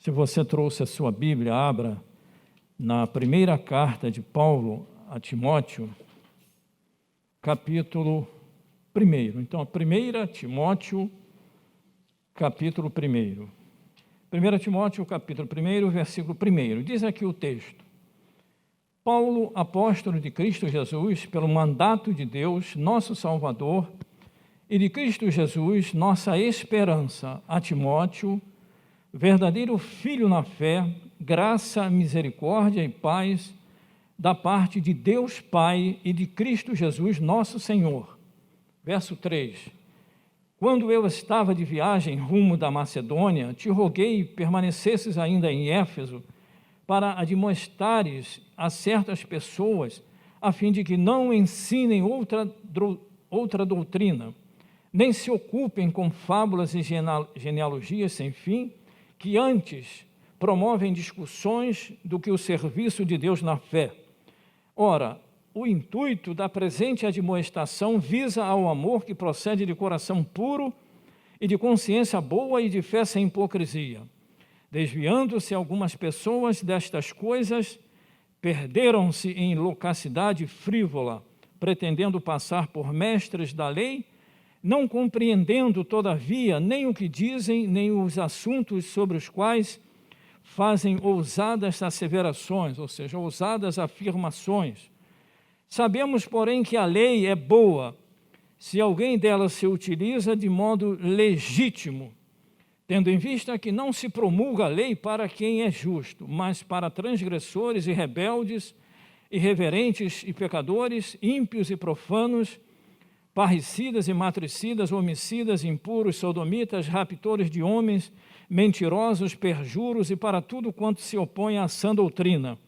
Se você trouxe a sua Bíblia, abra na primeira carta de Paulo a Timóteo, capítulo 1. Então, a 1 Timóteo, capítulo 1. 1 Timóteo, capítulo 1, versículo 1. Diz aqui o texto: Paulo, apóstolo de Cristo Jesus, pelo mandato de Deus, nosso Salvador, e de Cristo Jesus, nossa esperança, a Timóteo, verdadeiro filho na fé, graça, misericórdia e paz da parte de Deus Pai e de Cristo Jesus, nosso Senhor. Verso 3. Quando eu estava de viagem rumo da Macedônia, te roguei permanecesses ainda em Éfeso, para admoestares a certas pessoas, a fim de que não ensinem outra doutrina, nem se ocupem com fábulas e genealogias sem fim, que antes promovem discussões do que o serviço de Deus na fé. Ora, o intuito da presente admoestação visa ao amor que procede de coração puro e de consciência boa e de fé sem hipocrisia. Desviando-se algumas pessoas destas coisas, perderam-se em loquacidade frívola, pretendendo passar por mestres da lei, não compreendendo, todavia, nem o que dizem, nem os assuntos sobre os quais fazem ousadas asseverações, ou seja, ousadas afirmações. Sabemos, porém, que a lei é boa, se alguém dela se utiliza de modo legítimo, tendo em vista que não se promulga a lei para quem é justo, mas para transgressores e rebeldes, irreverentes e pecadores, ímpios e profanos, parricidas e matricidas, homicidas, impuros, sodomitas, raptores de homens, mentirosos, perjuros e para tudo quanto se opõe à sã doutrina,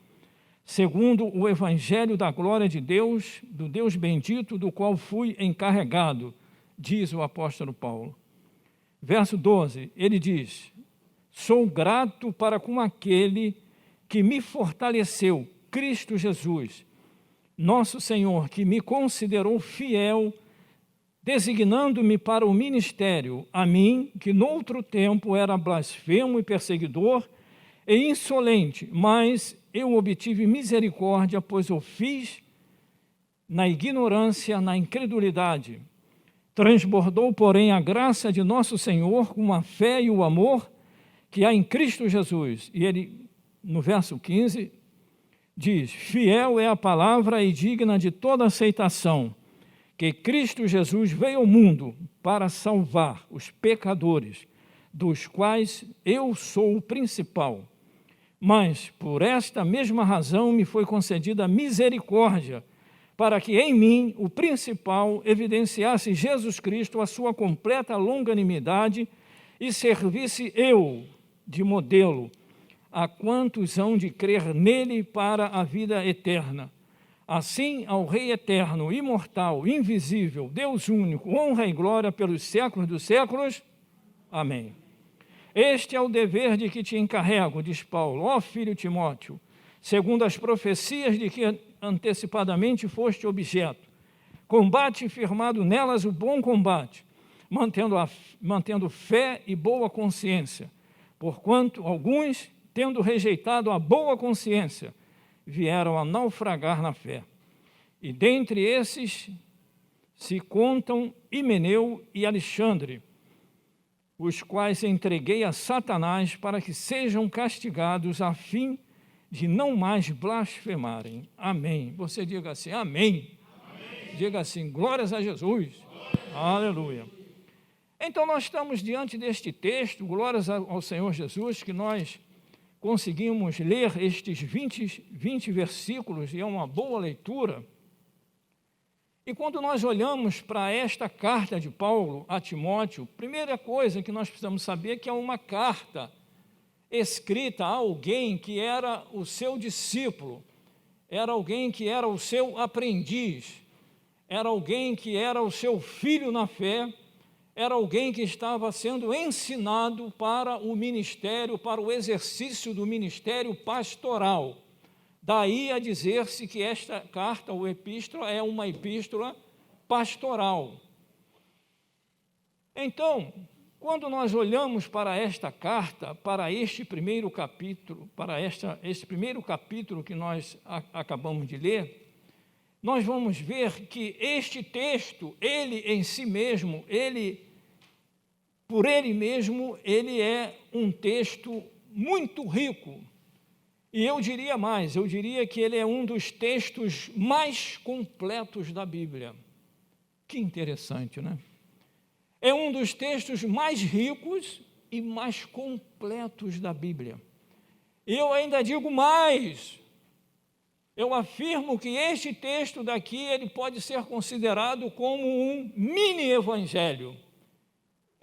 segundo o evangelho da glória de Deus, do Deus bendito, do qual fui encarregado, diz o apóstolo Paulo. Verso 12, ele diz: sou grato para com aquele que me fortaleceu, Cristo Jesus, nosso Senhor, que me considerou fiel, designando-me para o ministério, a mim, que noutro tempo era blasfemo e perseguidor e insolente, mas eu obtive misericórdia, pois o fiz na ignorância, na incredulidade. Transbordou, porém, a graça de nosso Senhor com a fé e o amor que há em Cristo Jesus. E ele, no verso 15, diz: fiel é a palavra e digna de toda aceitação, que Cristo Jesus veio ao mundo para salvar os pecadores, dos quais eu sou o principal. Mas, por esta mesma razão, me foi concedida misericórdia, para que em mim, o principal, evidenciasse Jesus Cristo a sua completa longanimidade e servisse eu de modelo a quantos hão de crer nele para a vida eterna. Assim, ao Rei eterno, imortal, invisível, Deus único, honra e glória pelos séculos dos séculos. Amém. Este é o dever de que te encarrego, diz Paulo, ó filho Timóteo, segundo as profecias de que antecipadamente foste objeto. Combate firmado nelas o bom combate, mantendo fé e boa consciência, porquanto alguns, tendo rejeitado a boa consciência, vieram a naufragar na fé. E dentre esses se contam Himeneu e Alexandre, os quais entreguei a Satanás para que sejam castigados a fim de não mais blasfemarem. Amém. Você diga assim, amém. Amém. Diga assim, glórias a Jesus. Glórias. Aleluia. Então, nós estamos diante deste texto, glórias ao Senhor Jesus, que nós conseguimos ler estes 20 versículos, e é uma boa leitura. E quando nós olhamos para esta carta de Paulo a Timóteo, primeira coisa que nós precisamos saber é que é uma carta escrita a alguém que era o seu discípulo, era alguém que era o seu aprendiz, era alguém que era o seu filho na fé, era alguém que estava sendo ensinado para o ministério, para o exercício do ministério pastoral. Daí a dizer-se que esta carta, ou epístola, é uma epístola pastoral. Então, Quando nós olhamos para esta carta, para este primeiro capítulo, para este primeiro capítulo que nós acabamos de ler, nós vamos ver que este texto, ele em si mesmo, por ele mesmo, ele é um texto muito rico. E eu diria mais, eu diria que ele é um dos textos mais completos da Bíblia. Que interessante, né? É um dos textos mais ricos e mais completos da Bíblia. Eu ainda digo mais, eu afirmo que este texto daqui, ele pode ser considerado como um mini-evangelho.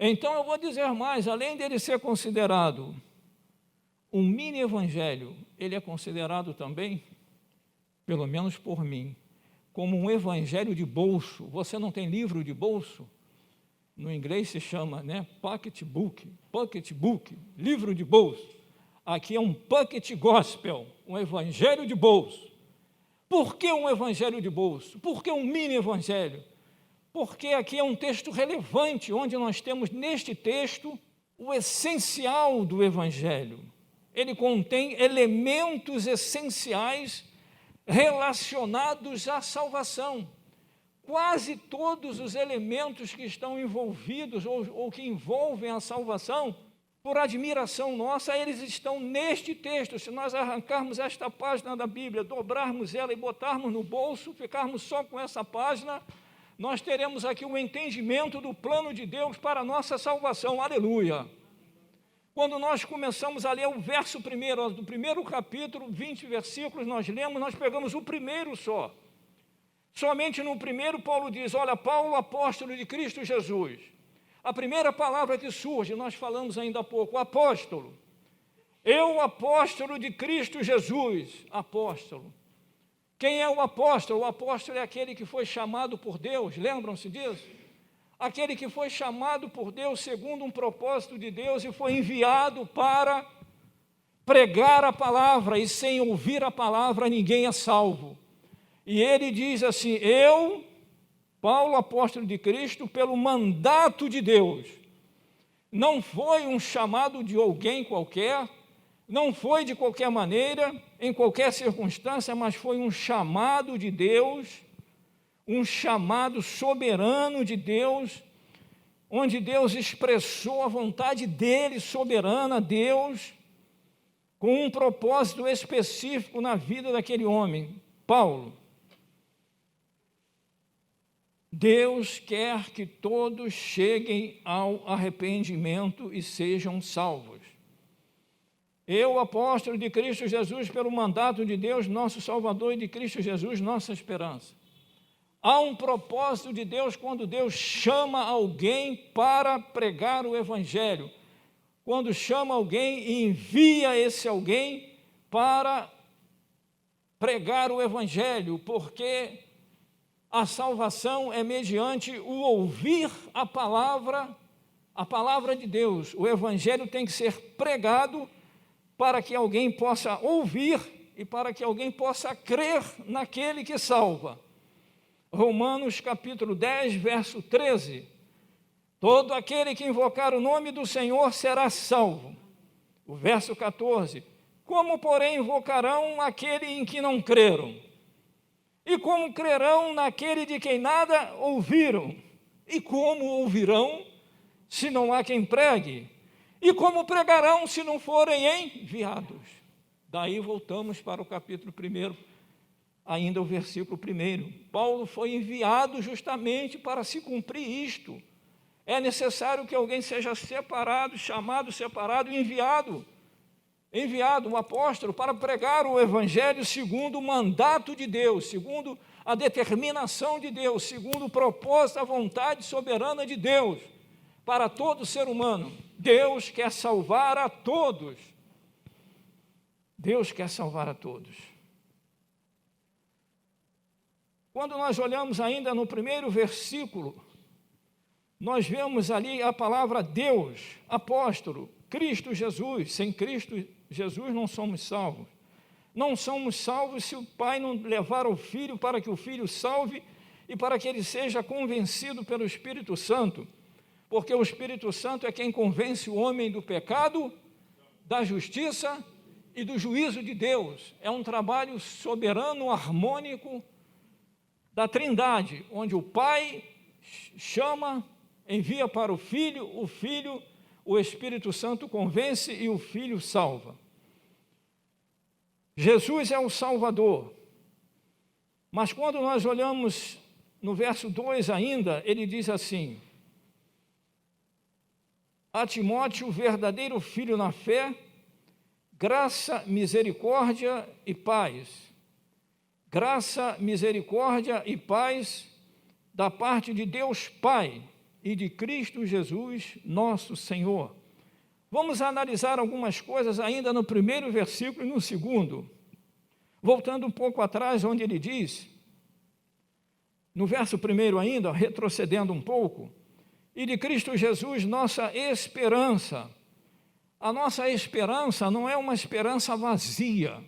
Então eu vou dizer mais, além dele ser considerado um mini-evangelho, ele é considerado também, pelo menos por mim, como um evangelho de bolso. Você não tem livro de bolso? No inglês se chama, pocketbook, livro de bolso. Aqui é um pocket gospel, um evangelho de bolso. Por que um evangelho de bolso? Por que um mini-evangelho? Porque aqui é um texto relevante, onde nós temos neste texto o essencial do evangelho. Ele contém elementos essenciais relacionados à salvação. Quase todos os elementos que estão envolvidos ou que envolvem a salvação, por admiração nossa, eles estão neste texto. Se nós arrancarmos esta página da Bíblia, dobrarmos ela e botarmos no bolso, ficarmos só com essa página, nós teremos aqui um entendimento do plano de Deus para a nossa salvação. Aleluia! Quando nós começamos a ler o verso primeiro, do primeiro capítulo, 20 versículos, nós lemos, nós pegamos o primeiro só. Somente no primeiro, Paulo diz, olha, Paulo, apóstolo de Cristo Jesus. A primeira palavra que surge, nós falamos ainda há pouco, apóstolo. Eu, apóstolo de Cristo Jesus, apóstolo. Quem é o apóstolo? O apóstolo é aquele que foi chamado por Deus, lembram-se disso? Aquele que foi chamado por Deus segundo um propósito de Deus e foi enviado para pregar a palavra, e sem ouvir a palavra ninguém é salvo. E ele diz assim, eu, Paulo, apóstolo de Cristo, pelo mandato de Deus. Não foi um chamado de alguém qualquer, não foi de qualquer maneira, em qualquer circunstância, mas foi um chamado de Deus, um chamado soberano de Deus, onde Deus expressou a vontade dele, soberana, Deus, com um propósito específico na vida daquele homem, Paulo. Deus quer que todos cheguem ao arrependimento e sejam salvos. Eu, apóstolo de Cristo Jesus, pelo mandato de Deus, nosso Salvador, e de Cristo Jesus, nossa esperança. Há um propósito de Deus quando Deus chama alguém para pregar o Evangelho. Quando chama alguém e envia esse alguém para pregar o Evangelho, porque a salvação é mediante o ouvir a palavra de Deus. O Evangelho tem que ser pregado para que alguém possa ouvir e para que alguém possa crer naquele que salva. Romanos capítulo 10, verso 13. Todo aquele que invocar o nome do Senhor será salvo. O verso 14. Como, porém, invocarão aquele em que não creram? E como crerão naquele de quem nada ouviram? E como ouvirão, se não há quem pregue? E como pregarão, se não forem enviados? Daí voltamos para o capítulo 1, ainda o versículo 1. Paulo foi enviado justamente para se cumprir isto. É necessário que alguém seja separado, chamado, separado e enviado, um apóstolo, para pregar o Evangelho segundo o mandato de Deus, segundo a determinação de Deus, segundo o propósito, a vontade soberana de Deus, para todo ser humano. Deus quer salvar a todos. Deus quer salvar a todos. Quando nós olhamos ainda no primeiro versículo, nós vemos ali a palavra Deus, apóstolo, Cristo Jesus. Sem Cristo Jesus não somos salvos. Não somos salvos se o Pai não levar o Filho para que o Filho salve e para que ele seja convencido pelo Espírito Santo. porque o Espírito Santo é quem convence o homem do pecado, da justiça e do juízo de Deus. É um trabalho soberano, harmônico da Trindade, onde o Pai chama, envia para o Filho, o Espírito Santo convence e o Filho salva. Jesus é o Salvador. Mas quando nós olhamos no verso 2 ainda, ele diz assim: a Timóteo, verdadeiro filho na fé, graça, misericórdia e paz. Graça, misericórdia e paz da parte de Deus Pai e de Cristo Jesus, nosso Senhor. Vamos analisar algumas coisas ainda no primeiro versículo e no segundo. Voltando um pouco atrás, onde ele diz, no verso primeiro ainda, retrocedendo um pouco, e de Cristo Jesus, nossa esperança. A nossa esperança não é uma esperança vazia.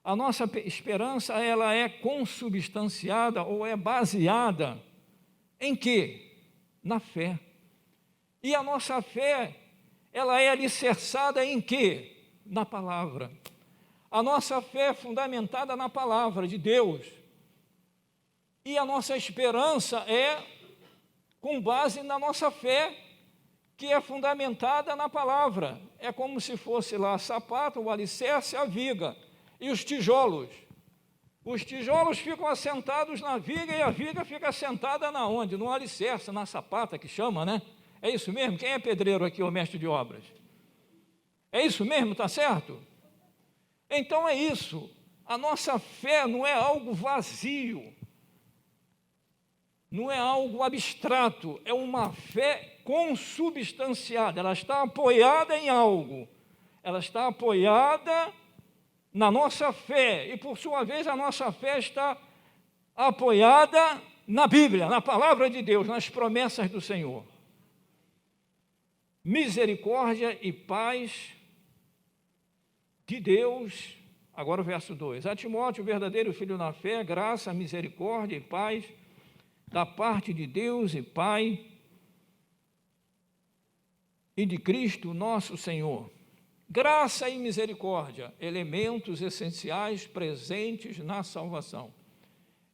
A nossa esperança, ela é consubstanciada ou é baseada em quê? Na fé. E a nossa fé, ela é alicerçada em quê? Na palavra. A nossa fé é fundamentada na palavra de Deus. E a nossa esperança é com base na nossa fé, que é fundamentada na palavra. É como se fosse lá sapato, o alicerce, a viga e os tijolos. Os tijolos ficam assentados na viga e a viga fica assentada na onde? No alicerce, na sapata que chama, né? É isso mesmo? Quem é pedreiro aqui, o mestre de obras? É isso mesmo, está certo? Então é isso. A nossa fé não é algo vazio. Não é algo abstrato, é uma fé consubstanciada, ela está apoiada em algo, ela está apoiada na nossa fé, e por sua vez a nossa fé está apoiada na Bíblia, na palavra de Deus, nas promessas do Senhor. Misericórdia e paz de Deus, agora o verso 2, a Timóteo, verdadeiro filho na fé, graça, misericórdia e paz, da parte de Deus e Pai e de Cristo nosso Senhor. Graça e misericórdia, elementos essenciais presentes na salvação.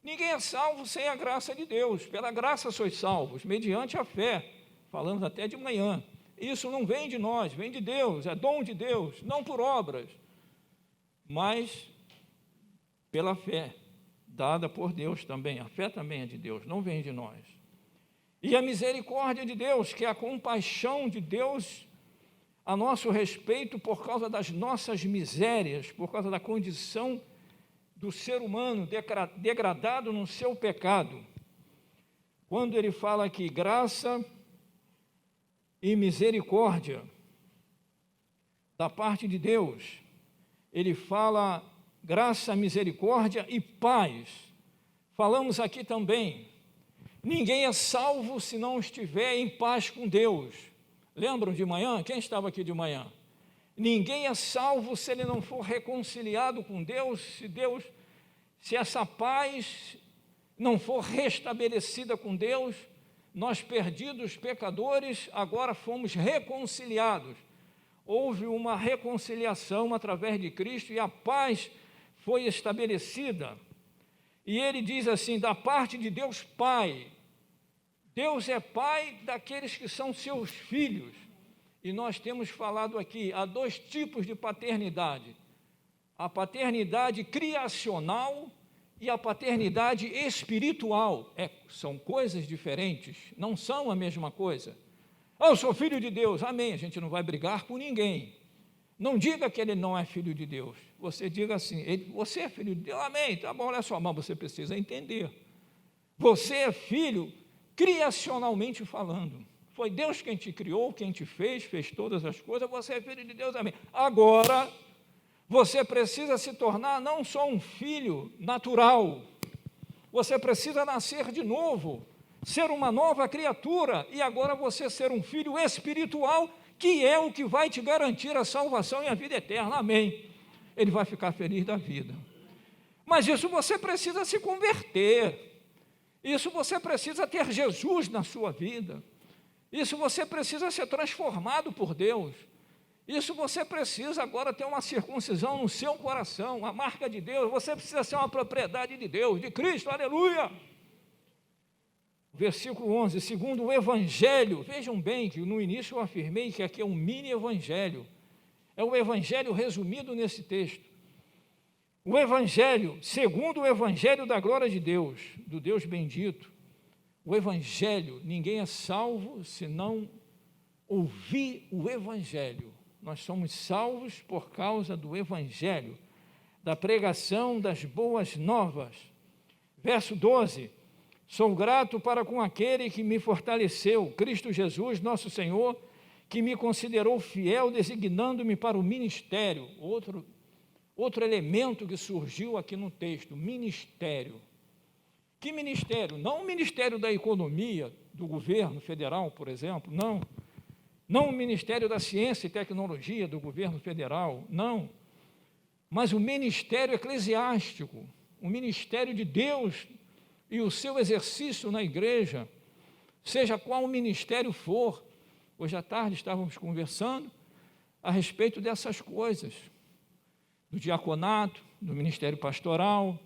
Ninguém é salvo sem a graça de Deus. Pela graça sois salvos, mediante a fé. Falamos até de manhã. Isso não vem de nós, vem de Deus, é dom de Deus, não por obras, mas pela fé. Dada por Deus também, a fé também é de Deus, não vem de nós. E a misericórdia de Deus, que é a compaixão de Deus a nosso respeito por causa das nossas misérias, por causa da condição do ser humano degradado no seu pecado. Quando ele fala aqui, graça e misericórdia da parte de Deus, ele fala graça, misericórdia e paz. Falamos aqui também, ninguém é salvo se não estiver em paz com Deus. Lembram de manhã? Quem estava aqui de manhã? Ninguém é salvo se ele não for reconciliado com Deus, se essa paz não for restabelecida com Deus. Nós, perdidos, pecadores, agora fomos reconciliados. Houve uma reconciliação através de Cristo e a paz foi estabelecida. E ele diz assim, da parte de Deus Pai. Deus é Pai daqueles que são seus filhos. E nós temos falado aqui, há dois tipos de paternidade. A paternidade criacional e a paternidade espiritual. São coisas diferentes, não são a mesma coisa. Eu sou filho de Deus, amém, a gente não vai brigar com ninguém. Não diga que ele não é filho de Deus. Você diga assim, você é filho de Deus, amém, tá bom, olha só, mas você precisa entender. Você é filho criacionalmente falando. Foi Deus quem te criou, quem te fez todas as coisas, você é filho de Deus, amém. Agora, você precisa se tornar não só um filho natural, você precisa nascer de novo, ser uma nova criatura, e agora você ser um filho espiritual, que é o que vai te garantir a salvação e a vida eterna, amém. Ele vai ficar feliz da vida. Mas isso você precisa se converter, isso você precisa ter Jesus na sua vida. Isso você precisa ser transformado por Deus. Isso você precisa agora ter uma circuncisão no seu coração, a marca de Deus. Você precisa ser uma propriedade de Deus, de Cristo, aleluia. Versículo 11, segundo o Evangelho. Vejam bem que no início eu afirmei que aqui é um mini Evangelho. É o Evangelho resumido nesse texto. O Evangelho, segundo o Evangelho da glória de Deus, do Deus bendito. O Evangelho, ninguém é salvo se não ouvir o Evangelho. Nós somos salvos por causa do Evangelho, da pregação das boas novas. Verso 12, sou grato para com aquele que me fortaleceu, Cristo Jesus, nosso Senhor, que me considerou fiel, designando-me para o ministério. Outro elemento que surgiu aqui no texto, ministério. Que ministério? Não o Ministério da Economia, do governo federal, por exemplo, não. Não o Ministério da Ciência e Tecnologia do governo federal, não. Mas o ministério eclesiástico, o ministério de Deus e o seu exercício na igreja, seja qual o ministério for. Hoje à tarde estávamos conversando a respeito dessas coisas, do diaconato, do ministério pastoral,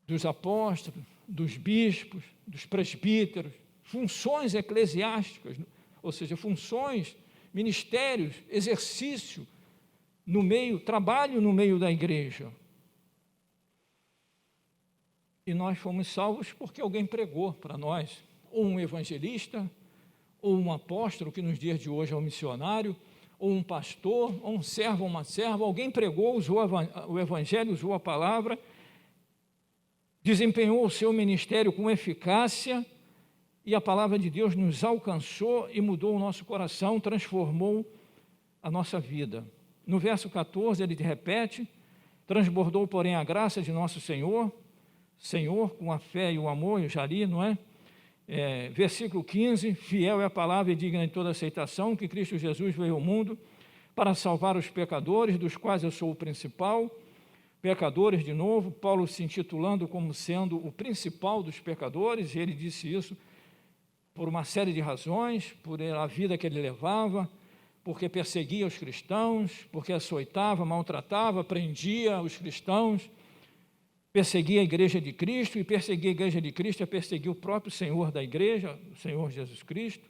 dos apóstolos, dos bispos, dos presbíteros, funções eclesiásticas, ou seja, funções, ministérios, exercício no meio, trabalho no meio da igreja. E nós fomos salvos porque alguém pregou para nós, ou um evangelista, ou um apóstolo, que nos dias de hoje é um missionário, ou um pastor, ou um servo, ou uma serva, alguém pregou, usou o evangelho, usou a palavra, desempenhou o seu ministério com eficácia, e a palavra de Deus nos alcançou e mudou o nosso coração, transformou a nossa vida. No verso 14 ele repete, transbordou, porém, a graça de nosso Senhor, com a fé e o amor, eu já li, não é? Versículo 15, fiel é a palavra e digna de toda aceitação, que Cristo Jesus veio ao mundo para salvar os pecadores, dos quais eu sou o principal. Pecadores, de novo, Paulo se intitulando como sendo o principal dos pecadores, e ele disse isso por uma série de razões, por a vida que ele levava, porque perseguia os cristãos, porque açoitava, maltratava, prendia os cristãos, perseguia a igreja de Cristo, e perseguir a igreja de Cristo é perseguir o próprio Senhor da igreja, o Senhor Jesus Cristo.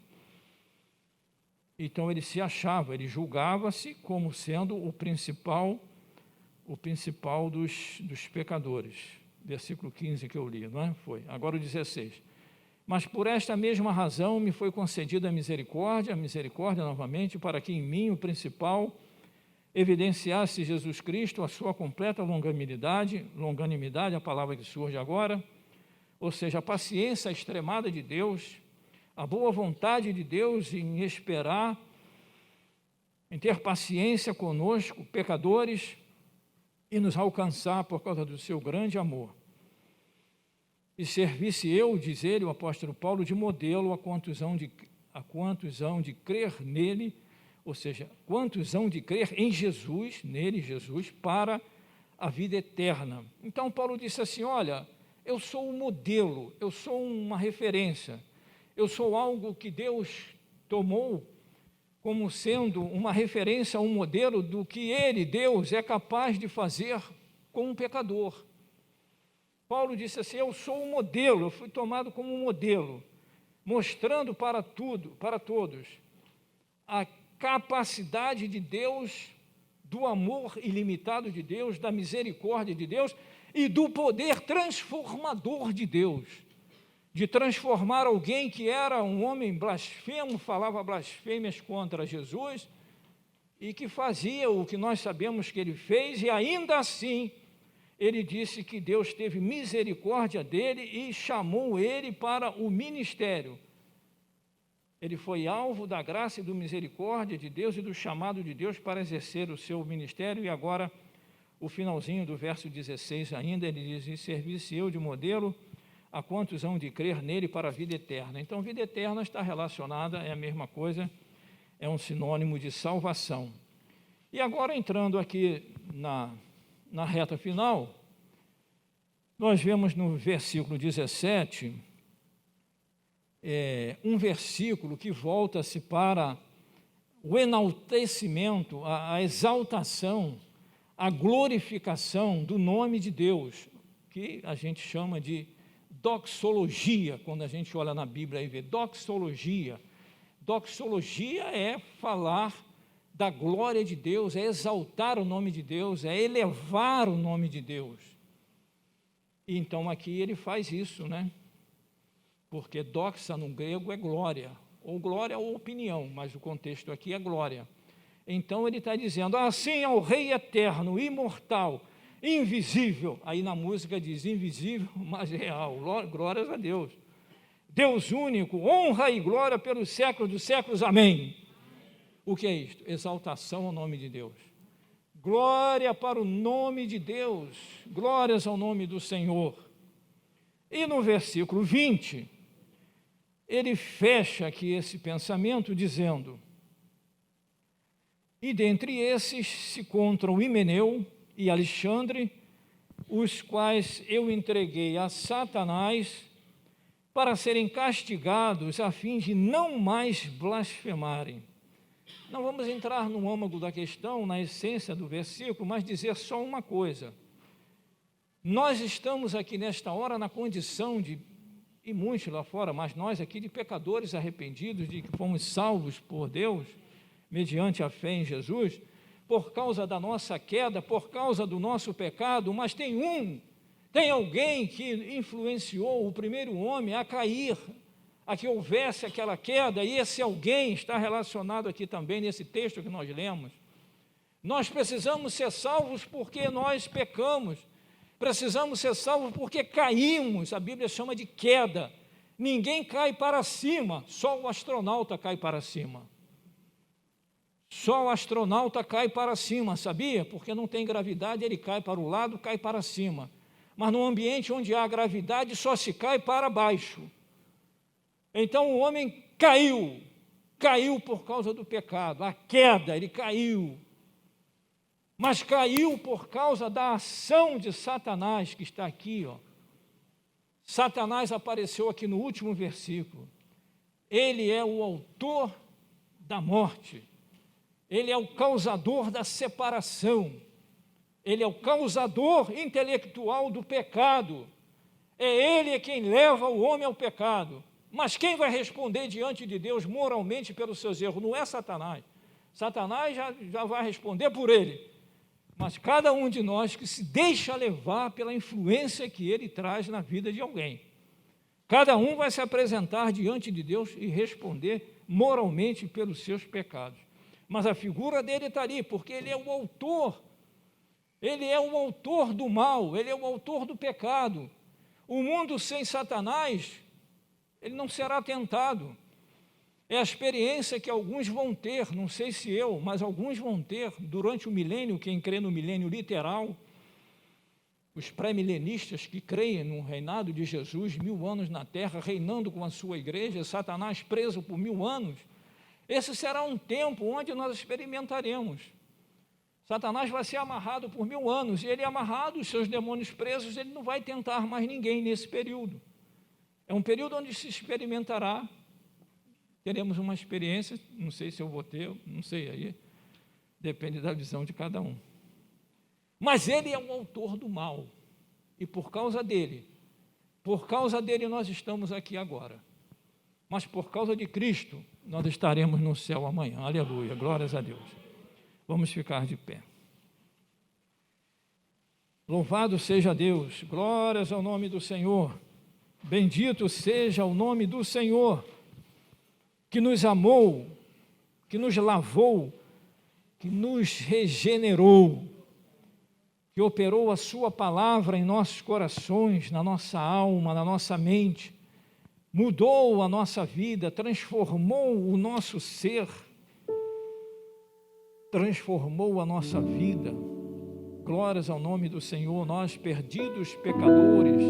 Então ele se achava, ele julgava-se como sendo o principal dos pecadores. Versículo 15 que eu li, não é? Foi. Agora o 16. Mas por esta mesma razão me foi concedida a misericórdia novamente, para que em mim o principal evidenciasse Jesus Cristo a sua completa longanimidade, a palavra que surge agora, ou seja, a paciência extremada de Deus, a boa vontade de Deus em esperar, em ter paciência conosco, pecadores, e nos alcançar por causa do seu grande amor. E servisse eu, diz ele, o apóstolo Paulo, de modelo a quantos hão de crer nele, ou seja, quantos hão de crer em Jesus, nele, Jesus, para a vida eterna. Então Paulo disse assim, olha, eu sou um modelo, eu sou uma referência, eu sou algo que Deus tomou como sendo uma referência, um modelo do que ele, Deus, é capaz de fazer com um pecador. Paulo disse assim, eu sou um modelo, eu fui tomado como um modelo, mostrando para todos, a capacidade de Deus, do amor ilimitado de Deus, da misericórdia de Deus e do poder transformador de Deus, de transformar alguém que era um homem blasfemo, falava blasfêmias contra Jesus e que fazia o que nós sabemos que ele fez, e ainda assim ele disse que Deus teve misericórdia dele e chamou ele para o ministério. Ele foi alvo da graça e da misericórdia de Deus e do chamado de Deus para exercer o seu ministério. E agora, o finalzinho do verso 16 ainda, ele diz, e servisse eu de modelo a quantos hão de crer nele para a vida eterna. Então, vida eterna está relacionada, é a mesma coisa, é um sinônimo de salvação. E agora, entrando aqui na reta final, nós vemos no versículo 17, um versículo que volta-se para o enaltecimento, a exaltação, a glorificação do nome de Deus, que a gente chama de doxologia, quando a gente olha na Bíblia e vê doxologia. Doxologia é falar da glória de Deus, é exaltar o nome de Deus, é elevar o nome de Deus. E então aqui ele faz isso, né? Porque doxa no grego é glória, ou glória ou opinião, mas o contexto aqui é glória. Então ele está dizendo, assim ao Rei eterno, imortal, invisível, aí na música diz invisível, mas real, glórias a Deus. Deus único, honra e glória pelos séculos dos séculos, amém. O que é isto? Exaltação ao nome de Deus. Glória para o nome de Deus, glórias ao nome do Senhor. E no versículo 20, ele fecha aqui esse pensamento dizendo, e dentre esses se encontram Himeneu e Alexandre, os quais eu entreguei a Satanás para serem castigados a fim de não mais blasfemarem. Não vamos entrar no âmago da questão, na essência do versículo, mas dizer só uma coisa. Nós estamos aqui nesta hora na condição de, e muitos lá fora, mas nós aqui de pecadores arrependidos, de que fomos salvos por Deus, mediante a fé em Jesus, por causa da nossa queda, por causa do nosso pecado, mas tem alguém que influenciou o primeiro homem a cair, a que houvesse aquela queda, e esse alguém está relacionado aqui também nesse texto que nós lemos. Nós precisamos ser salvos porque nós pecamos, precisamos ser salvos porque caímos, a Bíblia chama de queda. Ninguém cai para cima, só o astronauta cai para cima. Só o astronauta cai para cima, sabia? Porque não tem gravidade, ele cai para o lado, cai para cima. Mas no ambiente onde há gravidade, só se cai para baixo. Então o homem caiu por causa do pecado, a queda, ele caiu. Mas caiu por causa da ação de Satanás, que está aqui, ó. Satanás apareceu aqui no último versículo. Ele é o autor da morte. Ele é o causador da separação. Ele é o causador intelectual do pecado. É ele quem leva o homem ao pecado. Mas quem vai responder diante de Deus moralmente pelos seus erros? Não é Satanás. Satanás já vai responder por ele. Mas cada um de nós que se deixa levar pela influência que ele traz na vida de alguém. Cada um vai se apresentar diante de Deus e responder moralmente pelos seus pecados. Mas a figura dele está ali, porque ele é o autor. Ele é o autor do mal, ele é o autor do pecado. O mundo sem Satanás, ele não será tentado. É a experiência que alguns vão ter, não sei se eu, mas alguns vão ter durante o milênio, quem crê no milênio literal, os pré-milenistas que creem no reinado de Jesus, 1000 anos na terra, reinando com a sua igreja, Satanás preso por 1000 anos, esse será um tempo onde nós experimentaremos. Satanás vai ser amarrado por 1000 anos, e ele amarrado, os seus demônios presos, ele não vai tentar mais ninguém nesse período. É um período onde se experimentará, teremos uma experiência, não sei se eu vou ter, não sei aí, depende da visão de cada um. Mas ele é o autor do mal, e por causa dele nós estamos aqui agora. Mas por causa de Cristo, nós estaremos no céu amanhã. Aleluia, glórias a Deus. Vamos ficar de pé. Louvado seja Deus, glórias ao nome do Senhor. Bendito seja o nome do Senhor, que nos amou, que nos lavou, que nos regenerou, que operou a sua palavra em nossos corações, na nossa alma, na nossa mente, mudou a nossa vida, transformou o nosso ser, transformou a nossa vida. Glórias ao nome do Senhor. Nós, perdidos pecadores,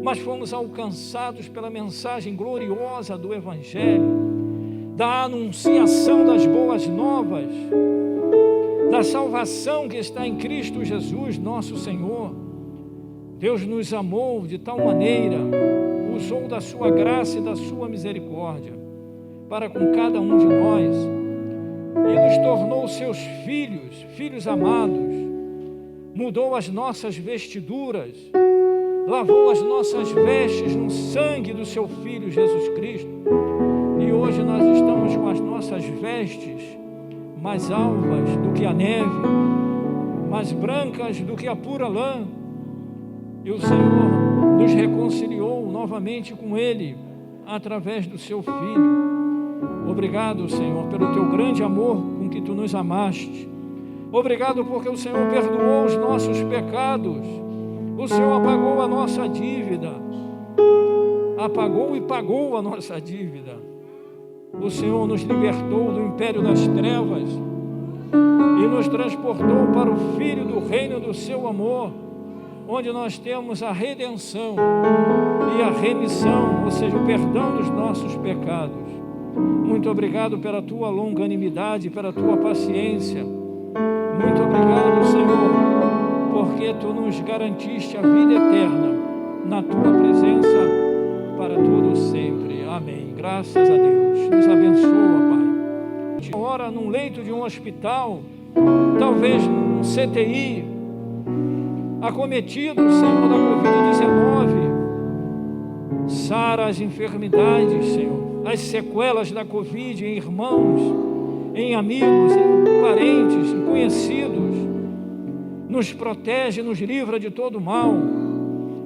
mas fomos alcançados pela mensagem gloriosa do Evangelho, da anunciação das boas novas, da salvação que está em Cristo Jesus, nosso Senhor. Deus nos amou de tal maneira, usou da sua graça e da sua misericórdia para com cada um de nós e nos tornou seus filhos, filhos amados, mudou as nossas vestiduras, lavou as nossas vestes no sangue do seu Filho Jesus Cristo, e hoje nós estamos com as nossas vestes mais alvas do que a neve, mais brancas do que a pura lã, e o Senhor nos reconciliou novamente com Ele através do seu Filho. Obrigado, Senhor, pelo teu grande amor com que tu nos amaste. Obrigado porque o Senhor perdoou os nossos pecados. O Senhor apagou a nossa dívida. Apagou e pagou a nossa dívida. O Senhor nos libertou do império das trevas e nos transportou para o Filho do reino do seu amor, onde nós temos a redenção e a remissão, ou seja, o perdão dos nossos pecados. Muito obrigado pela tua longanimidade, pela tua paciência. Muito obrigado, Senhor, porque tu nos garantiste a vida eterna na tua presença para todo sempre. Amém. Graças a Deus. Nos abençoa, Pai. Agora, num leito de um hospital, talvez num CTI, acometido, Senhor, da Covid-19, sara as enfermidades, Senhor, as sequelas da Covid em irmãos, em amigos, em parentes, em conhecidos. Nos protege, nos livra de todo mal,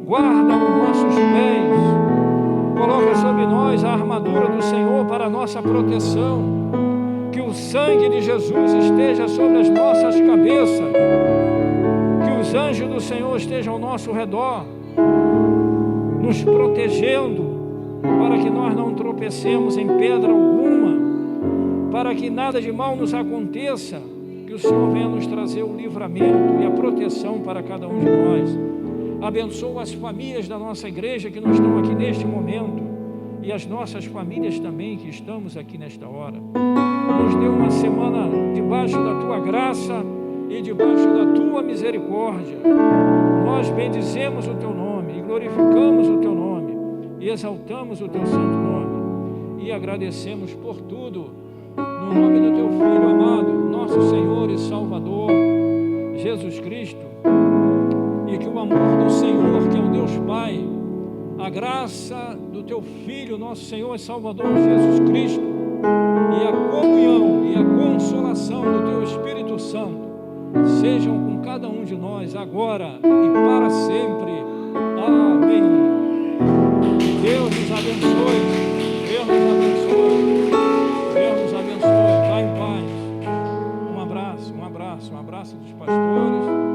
guarda os nossos pés, coloca sobre nós a armadura do Senhor para a nossa proteção, que o sangue de Jesus esteja sobre as nossas cabeças, que os anjos do Senhor estejam ao nosso redor, nos protegendo, para que nós não tropecemos em pedra alguma, para que nada de mal nos aconteça, que o Senhor venha nos trazer o livramento e a proteção para cada um de nós. Abençoa as famílias da nossa igreja que não estão aqui neste momento, e as nossas famílias também que estamos aqui nesta hora. Nos dê uma semana debaixo da tua graça e debaixo da tua misericórdia. Nós bendizemos o teu nome e glorificamos o teu nome e exaltamos o teu santo nome e agradecemos por tudo, no nome do teu Filho amado, nosso Senhor e Salvador, Jesus Cristo, e que o amor do Senhor, que é o Deus Pai, a graça do teu Filho, nosso Senhor e Salvador, Jesus Cristo, e a comunhão e a consolação do teu Espírito Santo, sejam com cada um de nós, agora e para sempre. Amém. Deus nos abençoe, Deus nos abençoe, Deus nos abençoe. Vá em paz. Um abraço dos pastores.